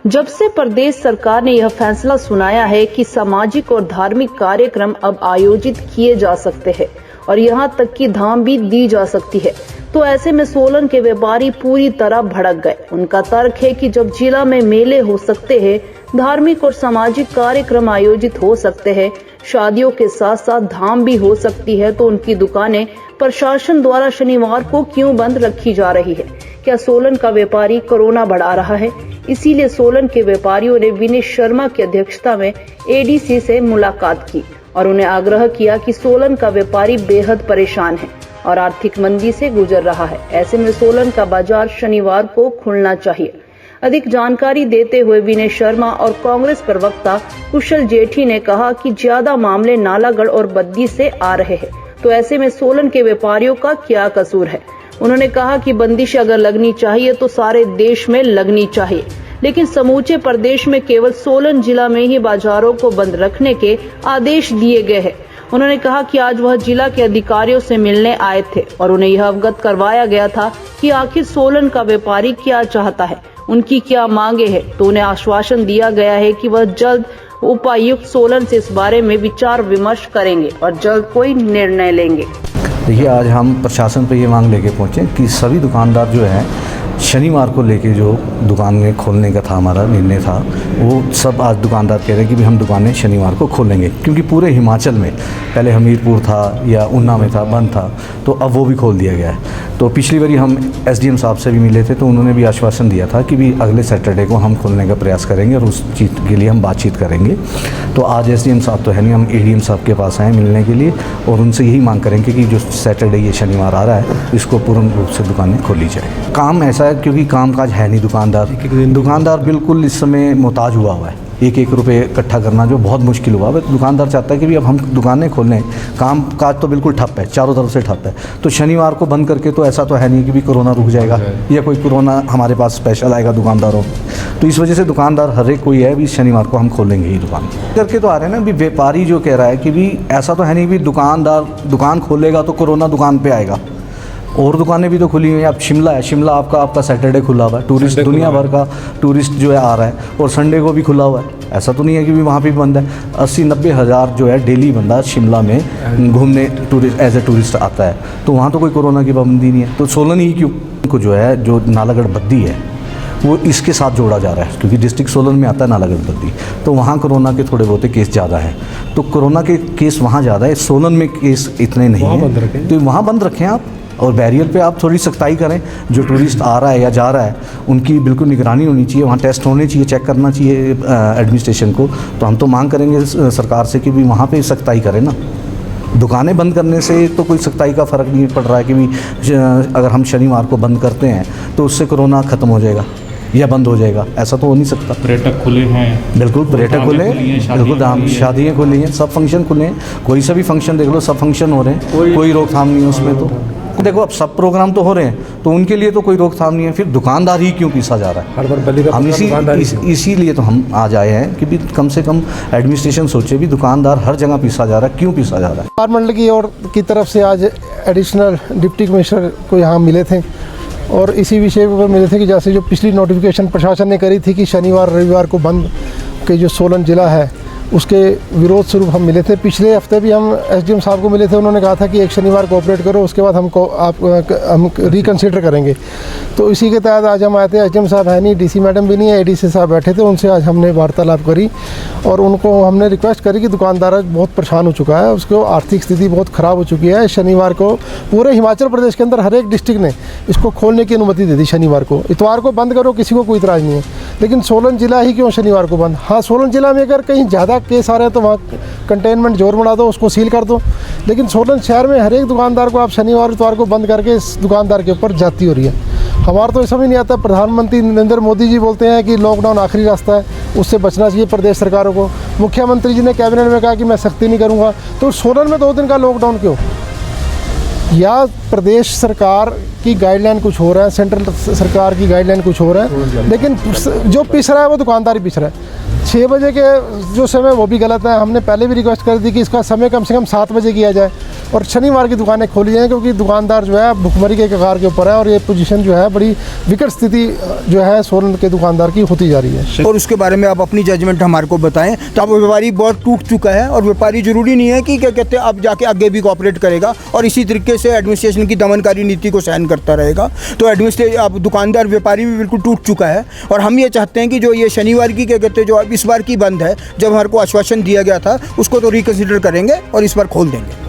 जब से प्रदेश सरकार ने यह फैसला सुनाया है कि सामाजिक और धार्मिक कार्यक्रम अब आयोजित किए जा सकते हैं और यहां तक कि धाम भी दी जा सकती है, तो ऐसे में सोलन के व्यापारी पूरी तरह भड़क गए। उनका तर्क है कि जब जिला में मेले हो सकते हैं, धार्मिक और सामाजिक कार्यक्रम आयोजित हो सकते हैं, शादियों के साथ साथ धाम भी हो सकती है, तो उनकी दुकानें प्रशासन द्वारा शनिवार को क्यों बंद रखी जा रही है? क्या सोलन का व्यापारी कोरोना बढ़ा रहा है? इसीलिए सोलन के व्यापारियों ने विनय शर्मा की अध्यक्षता में एडीसी से मुलाकात की और उन्हें आग्रह किया कि सोलन का व्यापारी बेहद परेशान है और आर्थिक मंदी से गुजर रहा है। ऐसे में सोलन का बाजार शनिवार को खुलना चाहिए। अधिक जानकारी देते हुए विनय शर्मा और कांग्रेस प्रवक्ता कुशल जेठी ने कहा कि ज्यादा मामले नालागढ़ और बद्दी से आ रहे हैं, तो ऐसे में सोलन के व्यापारियों का क्या कसूर है? उन्होंने कहा कि बंदिश अगर लगनी चाहिए तो सारे देश में लगनी चाहिए, लेकिन समूचे प्रदेश में केवल सोलन जिला में ही बाजारों को बंद रखने के आदेश दिए गए हैं। उन्होंने कहा कि आज वह जिला के अधिकारियों से मिलने आए थे और उन्हें यह अवगत करवाया गया था कि आखिर सोलन का व्यापारी क्या चाहता है, उनकी क्या मांगे हैं, तो उन्हें आश्वासन दिया गया है कि वह जल्द उपायुक्त सोलन से इस बारे में विचार विमर्श करेंगे और जल्द कोई निर्णय लेंगे। देखिए, आज हम प्रशासन पर ये मांग लेके पहुँचे कि सभी दुकानदार जो है शनिवार को लेके जो दुकानें खोलने का था, हमारा निर्णय था, वो सब आज दुकानदार कह रहे हैं कि भी हम दुकानें शनिवार को खोलेंगे, क्योंकि पूरे हिमाचल में पहले हमीरपुर था या ऊना में था, बंद था, तो अब वो भी खोल दिया गया है। तो पिछली बारी हम एसडीएम साहब से भी मिले थे, तो उन्होंने भी आश्वासन दिया था कि भी अगले सैटरडे को हम खोलने का प्रयास करेंगे और उस चीज़ के लिए हम बातचीत करेंगे। तो आज एसडीएम साहब तो है नहीं, हम एडीएम साहब के पास आए मिलने के लिए और उनसे यही मांग करेंगे कि जो सैटरडे ये शनिवार आ रहा है, इसको पूर्ण रूप से दुकानें खोली जाए। काम ऐसा है क्योंकि कामकाज है नहीं, दुकानदार बिल्कुल इस समय मोहताज हुआ है। एक रुपये इकट्ठा करना जो बहुत मुश्किल हुआ है। दुकानदार चाहता है कि भी अब हम दुकानें खोलें, काम काज तो बिल्कुल ठप है, चारों तरफ से ठप है। तो शनिवार को बंद करके तो ऐसा तो है नहीं कि भी कोरोना रुक जाएगा या कोई कोरोना हमारे पास स्पेशल आएगा दुकानदारों। तो इस वजह से दुकानदार हर एक कोई है भी शनिवार को हम खोलेंगे ही दुकान करके। तो आ रहे हैं ना भी व्यापारी जो कह रहा है कि भी ऐसा तो है नहीं भी दुकानदार दुकान खोलेगा तो कोरोना दुकान पर आएगा। और दुकानें भी तो खुली हुई हैं। अब शिमला है, शिमला आपका सैटरडे खुला हुआ है, टूरिस्ट दुनिया भर का टूरिस्ट जो है आ रहा है, और संडे को भी खुला हुआ है। ऐसा तो नहीं है कि भी वहाँ भी बंद है। 80-90 हज़ार जो है डेली बंदा शिमला में घूमने टूरिस्ट एज ए टूरिस्ट आता है, तो वहाँ तो कोई कोरोना की पाबंदी नहीं है। तो सोलन ही क्यों को जो है जो नालागढ़ बद्दी है वो इसके साथ जोड़ा जा रहा है, क्योंकि डिस्ट्रिक्ट सोलन में आता है नालागढ़ बद्दी, तो वहाँ कोरोना के थोड़े बहुत केस ज़्यादा है। तो कोरोना के केस वहाँ ज़्यादा है, सोलन में केस इतने नहीं हैं, तो वहाँ बंद रखें आप। और बैरियर पे आप थोड़ी सख्ताई करें। जो टूरिस्ट आ रहा है या जा रहा है उनकी बिल्कुल निगरानी होनी चाहिए, वहाँ टेस्ट होने चाहिए, चेक करना चाहिए एडमिनिस्ट्रेशन को। तो हम तो मांग करेंगे सरकार से कि भी वहाँ पे सख्ताई करें ना। दुकानें बंद करने से तो कोई सख्ताई का फ़र्क नहीं पड़ रहा है कि भी अगर हम शनिवार को बंद करते हैं तो उससे कोरोना ख़त्म हो जाएगा या बंद हो जाएगा, ऐसा तो हो नहीं सकता। पर्यटक खुले हैं, बिल्कुल पर्यटक खुले हैं, बिल्कुल धाम शादियाँ खुली हैं, सब फंक्शन खुले हैं। कोई सा भी फंक्शन देख लो, सब फंक्शन हो रहे हैं, कोई रोकथाम नहीं है उसमें। तो देखो अब सब प्रोग्राम तो हो रहे हैं, तो उनके लिए तो कोई रोकथाम नहीं है। फिर दुकानदार ही क्यों पीसा जा रहा है? हर बार हम इसीलिए तो हम आज आए हैं कि भी कम से कम एडमिनिस्ट्रेशन सोचे भी दुकानदार हर जगह पीसा जा रहा है, क्यों पीसा जा रहा है। व्यापार मंडल की ओर की तरफ से आज एडिशनल डिप्टी कमिश्नर को यहाँ मिले थे और इसी विषय पर मिले थे कि जैसे जो पिछली नोटिफिकेशन प्रशासन ने करी थी कि शनिवार रविवार को बंद के जो सोलन जिला है उसके विरोध स्वरूप हम मिले थे। पिछले हफ्ते भी हम एसडीएम साहब को मिले थे, उन्होंने कहा था कि एक शनिवार कोऑपरेट करो, उसके बाद हम रिकन्सिडर करेंगे। तो इसी के तहत आज हम आए थे। एसडीएम साहब है नहीं, डीसी मैडम भी नहीं है, एडीसी साहब बैठे थे, उनसे आज हमने वार्तालाप करी और उनको हमने रिक्वेस्ट करी कि दुकानदार बहुत परेशान हो चुका है, उसको आर्थिक स्थिति बहुत ख़राब हो चुकी है। शनिवार को पूरे हिमाचल प्रदेश के अंदर हर एक डिस्ट्रिक्ट ने इसको खोलने की अनुमति दे दी। शनिवार को, इतवार को बंद करो, किसी को कोई इतराज़ नहीं है, लेकिन सोलन जिला ही क्यों शनिवार को बंद? हाँ, सोलन जिला में अगर कहीं ज़्यादा केस आ रहे हैं तो वहाँ कंटेनमेंट जोर बढ़ा दो, उसको सील कर दो, लेकिन सोलन शहर में हर एक दुकानदार को आप शनिवार इतवार को बंद करके इस दुकानदार के ऊपर जाती हो रही है। हमारा तो समझ नहीं आता। प्रधानमंत्री नरेंद्र मोदी जी बोलते हैं कि लॉकडाउन आखिरी रास्ता है, उससे बचना चाहिए प्रदेश सरकारों को। मुख्यमंत्री जी ने कैबिनेट में कहा कि मैं सख्ती नहीं करूँगा, तो सोलन में 2 दिन का लॉकडाउन क्यों? या प्रदेश सरकार की गाइडलाइन कुछ हो रहा है, सेंट्रल सरकार की गाइडलाइन कुछ हो रहा है, लेकिन जो पिस रहा है वो दुकानदार ही पिस रहा है। 6 बजे के जो समय वो भी गलत है। हमने पहले भी रिक्वेस्ट कर दी कि इसका समय कम से कम 7 बजे किया जाए। और शनिवार की दुकानें खोली जाएँ, क्योंकि दुकानदार जो है भुखमरी के कगार के ऊपर है और ये पोजीशन जो है बड़ी विकट स्थिति जो है सोलन के दुकानदार की होती जा रही है। और उसके बारे में आप अपनी जजमेंट हमारे को बताएं। तो अब व्यापारी बहुत टूट चुका है और व्यापारी जरूरी नहीं है कि क्या कहते हैं अब जाके आगे भी कोऑपरेट करेगा और इसी तरीके से एडमिनिस्ट्रेशन की दमनकारी नीति को सहन करता रहेगा। तो एडमिनिस्ट्रेशन अब दुकानदार व्यापारी भी बिल्कुल टूट चुका है और हम ये चाहते हैं कि जो ये शनिवार की क्या कहते हैं जो अब इस बार की बंद है, जब हमारे को आश्वासन दिया गया था उसको तो रिकन्सिडर करेंगे और इस बार खोल देंगे।